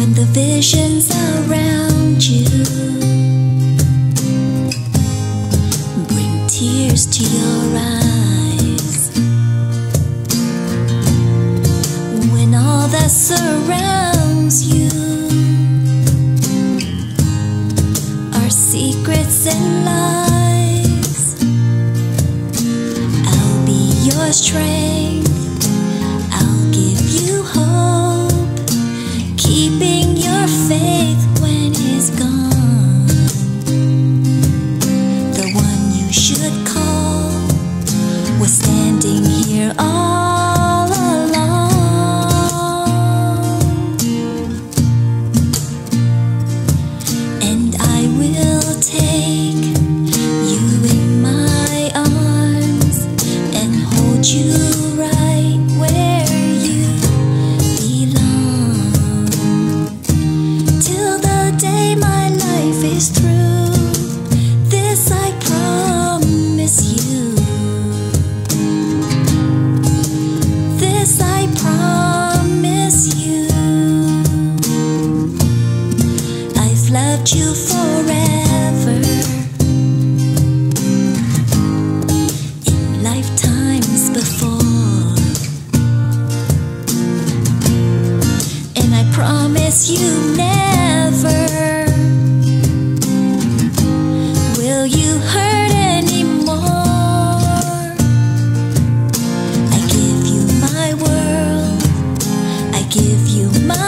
when the visions around you bring tears to your eyes, when all that surrounds you are secrets and lies, I'll be your strength, I'll give you hope, keeping your faith when it's gone. The one you should call was standing here all along, and I will take you in my arms and hold you right where you belong, till the day my life is through. This I promise you, this I promise you. I've loved you forever, in lifetimes before, and I promise you never will you hurt anymore. I give you my world, I give you my